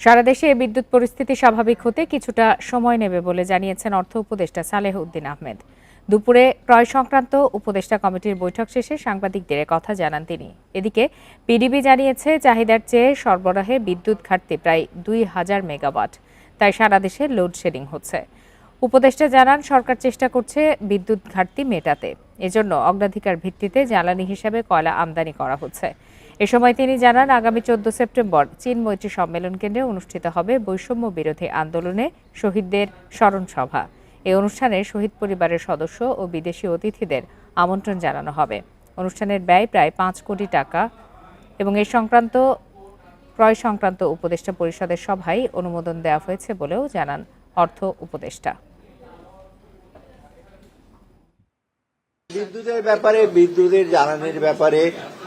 সারা দেশে বিদ্যুৎ পরিস্থিতি স্বাভাবিক হতে কিছুটা সময় নেবে বলে জানিয়েছেন অর্থ উপদেষ্টা সালেহ উদ্দিন আহমেদ। দুপুরে ক্রয় সংক্রান্ত উপদেষ্টা কমিটির বৈঠক শেষে সাংবাদিকদের কথা জানান তিনি। এদিকে পিডিবি জানিয়েছে চাহিদার চেয়ে সরবরাহে বিদ্যুৎ ঘাটতি প্রায় ২,০০০ মেগাওয়াট, তাই সারা দেশে লোডশেডিং হচ্ছে। উপদেষ্টা জানান সরকার চেষ্টা করছে বিদ্যুৎ ঘাটতি মেটাতে, এজন্য অগ্রাধিকার ভিত্তিতে জ্বালানি হিসেবে কয়লা আমদানি করা হচ্ছে। এ সময় তিনি জানান আগামী ১৪ সেপ্টেম্বর চীন মৈত্রী সম্মেলন কেন্দ্রে অনুষ্ঠিত হবে বৈষম্য বিরোধী আন্দোলনে শহীদদের স্মরণ সভা। এই অনুষ্ঠানে শহীদ পরিবারের সদস্য ও বিদেশি অতিথিদের আমন্ত্রণ জানানো হবে। অনুষ্ঠানের ব্যয় প্রায় ৫ কোটি টাকা এবং এই সংক্রান্ত ক্রয় সংক্রান্ত উপদেষ্টা পরিষদের সভায় অনুমোদন দেওয়া হয়েছে বলেও জানান অর্থ উপদেষ্টা। বিদ্যুতের ব্যাপারে, বিদ্যুতের জ্বালানির ব্যাপারে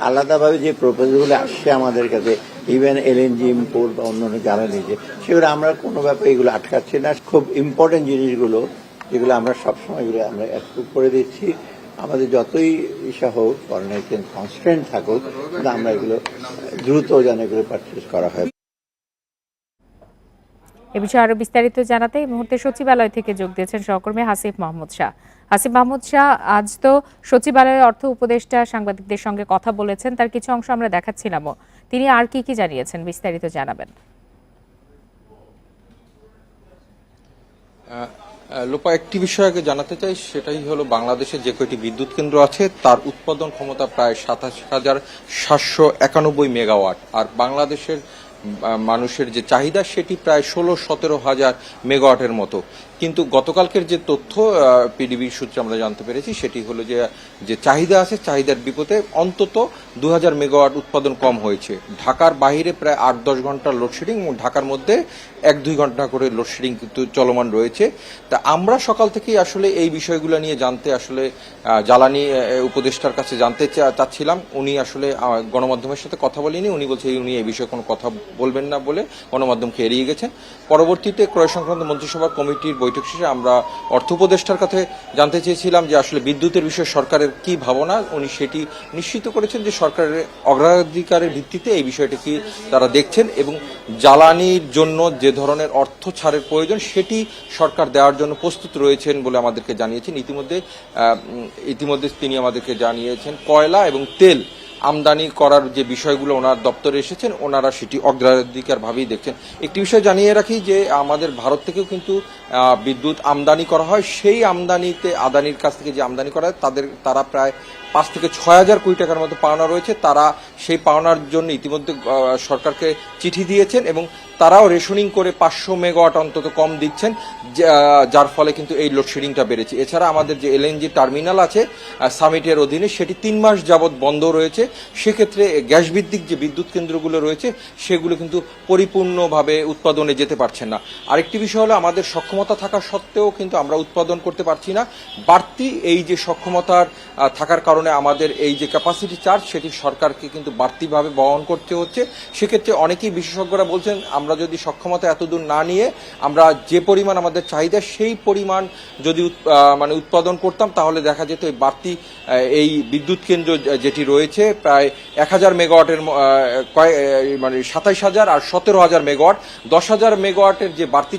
আলাদাভাবে যে প্রপোজালগুলো আসছে আমাদের কাছে, ইভেন এলএনজি ইম্পোর্ট বা অন্যান্য জ্বালানি, সেগুলো আমরা কোনো ব্যাপারে এগুলো আটকাচ্ছি না। খুব ইম্পর্টেন্ট জিনিসগুলো যেগুলো আমরা সবসময় এগুলো আমরা অ্যাপ্রুভ করে দিচ্ছি। আমাদের যতই ইচ্ছা হোক, ফরেন কনস্ট্যান্ট থাকুক, আমরা এগুলো দ্রুত যেন এগুলো পারচেজ করা হয়। এ বিষয়ে আরো বিস্তারিত জানাতে এই মুহূর্তে সচিবালয় থেকে যোগ দিয়েছেন সহকর্মী হাসিফ মাহমুদ শাহ। হাসিফ মাহমুদ শাহ, আজ তো সচিবালয়ের অর্থ উপদেষ্টা সাংবাদিকদের সঙ্গে কথা বলেছেন, তার কিছু অংশ আমরা দেখাচ্ছিলামও। তিনি আর কি কি জানিয়েছেন বিস্তারিত জানাবেন। লোপা, একটি বিষয় আগে জানাতে চাই, সেটাই হলো বাংলাদেশে যে কয়টি বিদ্যুৎ কেন্দ্র আছে তার উৎপাদন ক্ষমতা প্রায় ২৭,৭৯১ মেগাওয়াট, আর বাংলাদেশের মানুষের যে চাহিদা সেটি প্রায় ১৬-১৭ হাজার মেগাওয়াটের মতো। কিন্তু গতকালকের যে তথ্য পিডিবির সূত্রে আমরা জানতে পেরেছি সেটি হলো যে চাহিদা আছে, চাহিদার বিপরীতে অন্তত ২,০০০ মেগাওয়াট উৎপাদন কম হয়েছে। ঢাকার বাইরে প্রায় ৮-১০ ঘন্টার লোডশেডিং এবং ঢাকার মধ্যে 1-2 ঘন্টা করে লোডশেডিং কিন্তু চলমান রয়েছে। তা আমরা সকাল থেকেই আসলে এই বিষয়গুলো নিয়ে জানতে আসলে জ্বালানি উপদেষ্টার কাছে জানতে চাচ্ছিলাম। উনি আসলে গণমাধ্যমের সাথে কথা বলেনি, উনি বলছে উনি এই বিষয়ে কোনো কথা বলবেন না বলে গণমাধ্যমকে এড়িয়ে গেছেন। পরবর্তীতে ক্রয় সংক্রান্ত মন্ত্রিসভা কমিটির বৈঠক শেষে আমরা অর্থ উপদেষ্টার কাছে জানতে চেয়েছিলাম যে আসলে বিদ্যুতের বিষয়ে সরকারের কি ভাবনা। উনি সেটি নিশ্চিত করেছেন যে সরকারের অগ্রাধিকারের ভিত্তিতে এই বিষয়টি কি তারা দেখছেন এবং জ্বালানির জন্য যে ধরনের অর্থ ছাড়ের প্রয়োজন সেটি সরকার দেওয়ার জন্য প্রস্তুত রয়েছেন বলে আমাদেরকে জানিয়েছেন। ইতিমধ্যে তিনি আমাদেরকে জানিয়েছেন কয়লা এবং তেল আমদানি করার যে বিষয়গুলো ওনার দপ্তরে এসেছেন, ওনারা সেটি অগ্রাধিকার ভাবেই দেখছেন। একটি বিষয় জানিয়ে রাখি যে আমাদের ভারত থেকেও কিন্তু বিদ্যুৎ আমদানি করা হয়। সেই আমদানিতে আদানির কাছ থেকে যে আমদানি করা হয় তারা প্রায় ৫ থেকে ৬ হাজার কোটি টাকার মতো পাওনা রয়েছে। তারা সেই পাওনার জন্য ইতিমধ্যে সরকারকে চিঠি দিয়েছেন এবং তারাও রেশনিং করে ৫০০ মেগাওয়াট অন্তত কম দিচ্ছেন, যার ফলে কিন্তু এই লোডশেডিংটা বেড়েছে। এছাড়া আমাদের যে এলএনজি টার্মিনাল আছে সামিটের অধীনে, সেটি ৩ মাস যাবৎ বন্ধ রয়েছে। সেক্ষেত্রে গ্যাস ভিত্তিক যে বিদ্যুৎ কেন্দ্রগুলো রয়েছে সেগুলো কিন্তু পরিপূর্ণভাবে উৎপাদনে যেতে পারছে না। আরেকটি বিষয় হলো আমাদের সক্ষমতা থাকা সত্ত্বেও কিন্তু আমরা উৎপাদন করতে পারছি না। বাড়তি এই যে সক্ষমতার থাকার কারণে আমাদের এই যে ক্যাপাসিটি চার্জ সেটি সরকারকে কিন্তু বাড়তিভাবে বহন করতে হচ্ছে। সেক্ষেত্রে অনেকেই বিশেষজ্ঞরা বলছেন আমরা যদি সক্ষমতা এতদূর না নিয়ে আমরা যে পরিমাণ আমাদের চাহিদা সেই পরিমাণ যদি উৎপাদন করতাম তাহলে দেখা যেত এই বাড়তি এই বিদ্যুৎ কেন্দ্র যেটি রয়েছে প্রায় ১,০০০ মেগাওয়াটের ২৭,০০০ আর ১৭,০০০ মেগাওয়াট, ১০,০০০ মেগাওয়াটের যে বাড়তি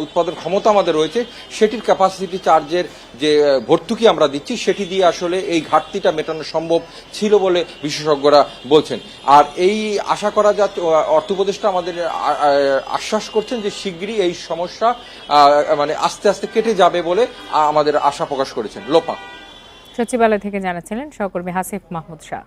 উৎপাদন ক্ষমতা আমাদের রয়েছে সেটির ক্যাপাসিটি চার্জের যে ভর্তুকি আমরা দিচ্ছি সেটি দিয়ে আসলে এই ঘাটতিটা মেটানো সম্ভব ছিল বলে বিশেষজ্ঞরা বলছেন। আর এই আশা করা যাচ্ছে, অর্থ উপদেষ্টা আমাদের আশ্বাস করছেন যে শিগগিরই এই সমস্যা আস্তে আস্তে কেটে যাবে বলে আমাদের আশা প্রকাশ করেছেন। লোপা, সচিবালয় থেকে জানাচ্ছিলেন সহকর্মী হাসিফ মাহমুদ শাহ।